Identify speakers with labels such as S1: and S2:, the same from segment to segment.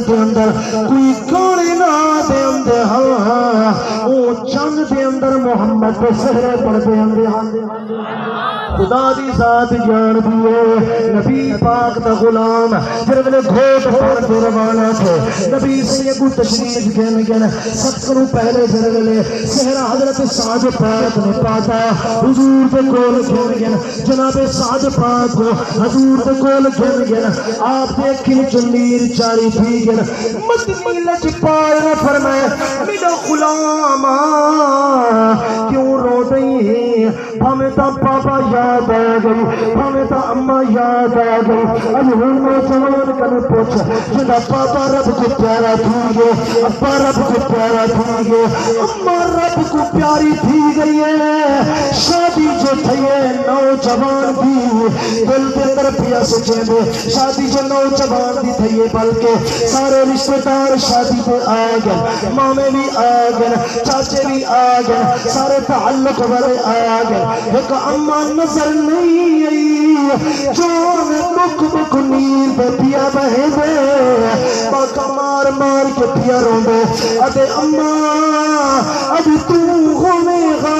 S1: دے اندر کوئی کانے نہ دے اندر ہاں او چند دے اندر محمد دے سہرے پڑھ دے اندر خدا دی ذات جان دیئے نبی پاک دا غلام پھر ویلے گھوٹ پڑھ کے روانہ تھے نبی سے کو تشریف گن ستروں پہلے پھر ویلے سہرہ حضرت سعد پاک نے پاتا حضور دے کول گن جناب سعد پاک کو حضور دے کول گن آپ دیکھیں چنیر چاری تھی گن مدنی لچ پائے نہ فرمائے میرا غلام کیوں رو دئی ہے ہمیں تا پاپا یاد آ گئی ہمیں تا اماں یاد آ گئی اب ہوں میں جوان کنے پوچھ جنا پاپا رب کو پیارا تھی گے ابا رب کو پیارا تھی گے اماں رب کو پیاری تھی گئی ہے شادی جو تھی ہے نوجوان دی دل دے اندر پیا سچے دے شادی جو نوجوان دی تھی ہے بلکہ سارے رشتہ دار شادی پہ آ گئے مامے بھی آ گئے چاچے بھی آ گئے سارے تعلق والے آ گئے ایک اماں نظر نہیں آئی جو مک مک نیر پہ پیا بہے دے باقا مار مار کے پیا رو دے ادے اماں اب تو ہونے گا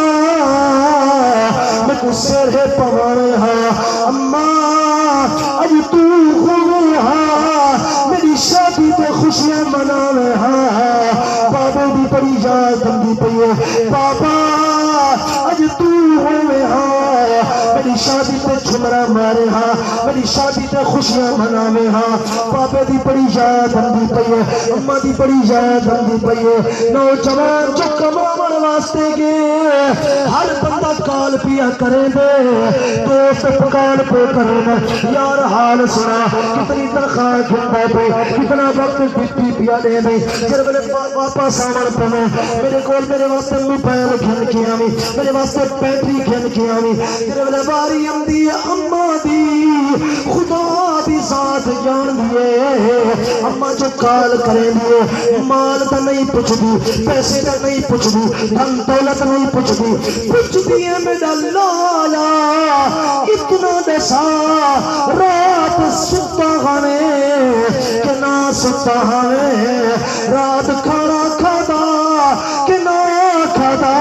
S1: میں کو سر ہے پوانے ہاں اماں اب تو ہونے ہاں میری شادی پہ خوشیاں مناوے ہاں بابے بھی بڑی یاد بندی پئی بابا اج تو ہوئے ہاں میری شادی پہ چھمرا مارے ہاں میری شادی پہ خوشیاں مناوے ہاں بابے دی بڑی یاد بندی پئی اماں دی بڑی یاد بندی پئی نوجوان جو کماون واسطے گئے ہر بندہ کال پیا کرے دے دوست کال پہ کرے یار حال سنا کتنی تنخواہ کھلتا پہ کتنا وقت ڈپٹی پیا دے دے پھر میرے پاپا سامن پہ میرے کول میرے واسطے موبائل کھل کے آوی میرے واسطے بیٹری کھل کے آوی میرے ویلے باری آندی اماں دی خدا دی ذات جان دیے اماں جو کال کرے دیے مال تا نہیں پوچھ دی پیسے تا نہیں پوچھ دی دھن دولت نہیں پوچھ دی پوچھ دیے میرا لالا اتنا دسا رات ستا گانے کہ نہ ستا گانے رات کھانا کھادا کہ نہ کھادا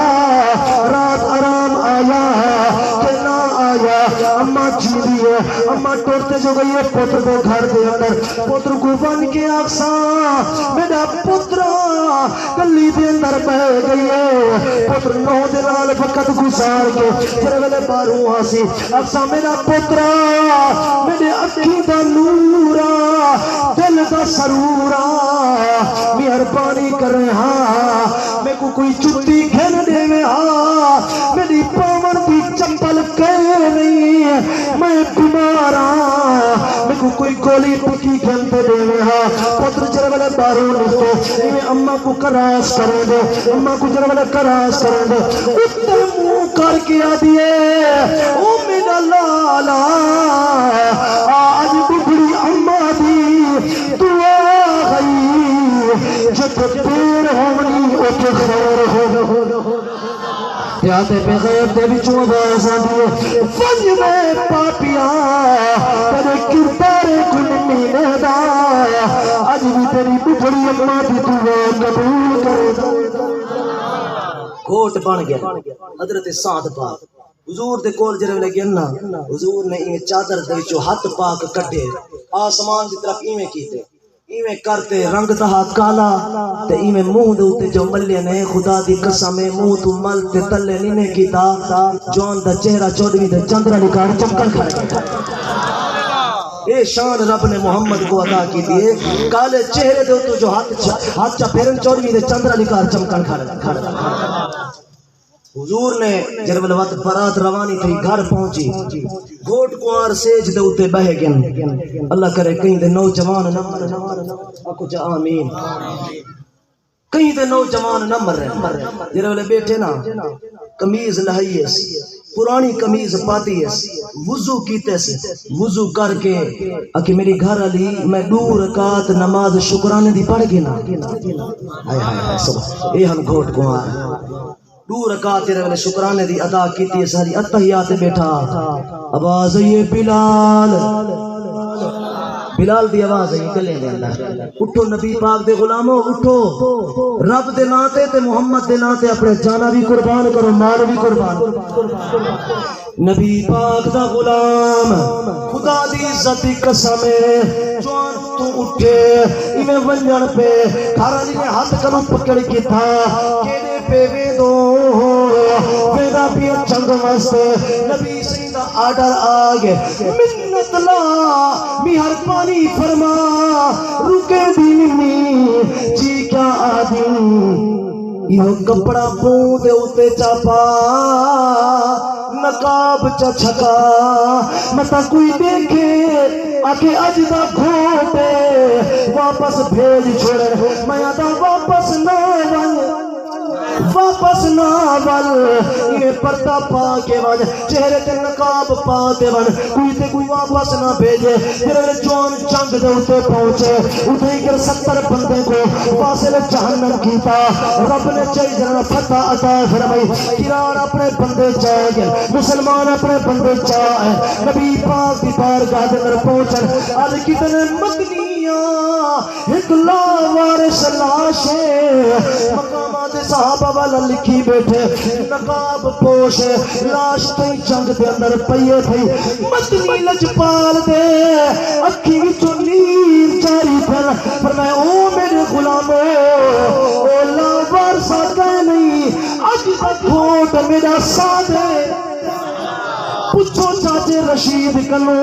S1: رات آرام آیا کہ نہ آیا اماں جیدی ہے اماں ٹورتے جو گئی ہے پتر کو گھر دے اندر پتر کو بن کے آکساں میرا پترہ گلی دے اندر بہ گئی ہے پتر نو دنال وقت گزار کے پھر ویلے باروں آسی آکساں میرا پترہ میرے اکھی دا نورا دل دا سرورا مہربانی کرے ہاں میں کو کوئی چھٹی کھل دے میں ہاں میری پاون دی چپل کہے نہیں میں بیمارا میں کو کوئی گولی پکی کھل دے میں ہاں پتر جرے والے باروں نکتے میں اماں کو کراس کریں دے اماں کو جرے والے کراس کریں دے اتر منہ کر کے آدھئے او میرا لالا آج بگڑی اماں دی دعا گئی جب دیر ہونی اٹھ خیر ہو یاد بغیر دے بچوں آواز آدھئے فنج میں پاپیاں تیرے کردار کن مینے دا آج بھی تیری بگڑی اماں دی دعا قبول کرے گھوٹ بن گیا حضرت سعد پاک حضور دے کول جرے لگے نا حضور نے ایویں چادر دے وچوں ہاتھ پاک کٹے آسمان دی طرف ایویں کیتے ایویں کرتے رنگ تہا کالا تے ایویں منہ دے اوتے جو ملے نے خدا دی قسم منہ تو مل تے تلے نہیں نے کیتا جون دا چہرہ چودویں تے چندرا نکار چمکن کھڑ گیا اے شان رب نے محمد کو عطا کی دیے کالے چہرے دے اوتے جو ہاتھ چا پھیرن چودویں تے چندرا نکار چمکن کھڑ حضور نے جب وقت برات روانی تھی گھر پہنچی گھوٹ کوار سیج دے اوتے بہ گئے اللہ کرے کہیں دے نوجوان نہ مر اکو جا آمین کہیں دے نوجوان نہ مر جب بیٹھے نا قمیض لہائیے پرانی قمیض پاتی ہے وضو کیتے سے وضو کر کے اکی میری گھر علی میں 2 رکعت نماز شکرانے دی پڑھ گی نا ہائے ہائے سبحان اے ہم گھوٹ کوار 2 رکعت تیرے والے شکرانے دی ادا کیتی ہے ساری اتحیات بیٹھا آواز یہ بلال بلال دی آواز ہے گلے دے اندر اٹھو نبی پاک دے غلامو اٹھو رب دے ناتے تے محمد دے ناتے اپنے جانا بھی قربان کرو مال بھی قربان نبی پاک دا غلام خدا دی عزت دی قسم جوان تو اٹھے ایویں ونجن پہ کھارا دی نے ہاتھ کنوں پکڑ کے تھا کیڑے پہ ویدو ویدا پیا چنگ واسطے نبی سیدہ آڈر آگے منت لا میہر پانی فرما رکے دی نمی جی کیا آدھی یہ کپڑا پوں دے اتے چاپا نقاب چا چھکا متا کوئی دیکھے آکے اجدہ گھوٹے واپس بھیج چھوڑے میں آدھا واپس نہ یہ پردہ پا کے ون چہرے تے نقاب پا دے ون کوئی واپس نہ بھیجے پھر جوان جنگ دے اتے پہنچے اٹھے کر 70 بندے کو فاصل جہنم کیتا رب نے چاہی جنہ فتح عطا فرمائی کرار اپنے بندے جائے گئے مسلمان اپنے بندے جائے نبی پاک دی بارگاہ دے اندر پہنچن آج کتنے مدنیاں ایک لاوارث لاشے مقامات صحابہ والا لکھی بیٹھے نقاب پوش لاش تئی جنگ دے اندر پئیے تھئی مدنی لجپال دے اکھی وچوں نیر جاری پھر فرمایا او میرے غلامو او لاوارثا کہ نہیں اج تک گھوٹ میرا سادے پوچھو چاچے رشید کلو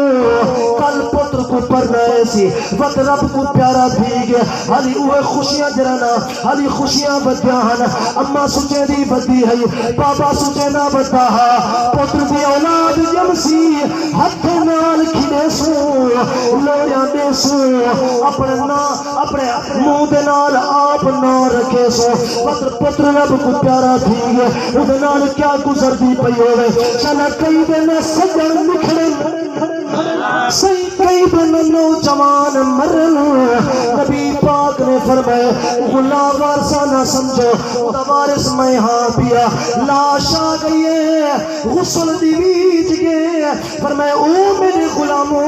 S1: کل پتر کو پڑھنائے سی وقت رب کو پیارا بھی گیا حالی اوہ خوشیاں جرانا حالی خوشیاں بدیاں ہانا اما سچے دی بدی ہے بابا سچے نہ بدا ہا پتر دی اولاد جمسی ہتھ نال کھنے سو لویا دے سو اپنے منہ دے نال آپ نہ رکھے سو پتر رب کو پیارا بھی گیا ادھے نال کیا گزر دی پئی ہوئے چلا کئی دن سجن نکھڑے صحیح کئی دن نوجوان مرن نبی پاک نے فرمائے غلام وارثہ نہ سمجھو وارث میں ہاں پیا لاش آ گئی ہے غسل دی بیچ گئے فرمائے او میرے غلاموں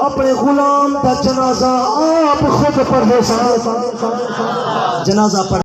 S1: اپنے غلام کا جنازہ آپ خود پڑھو جنازہ پڑھ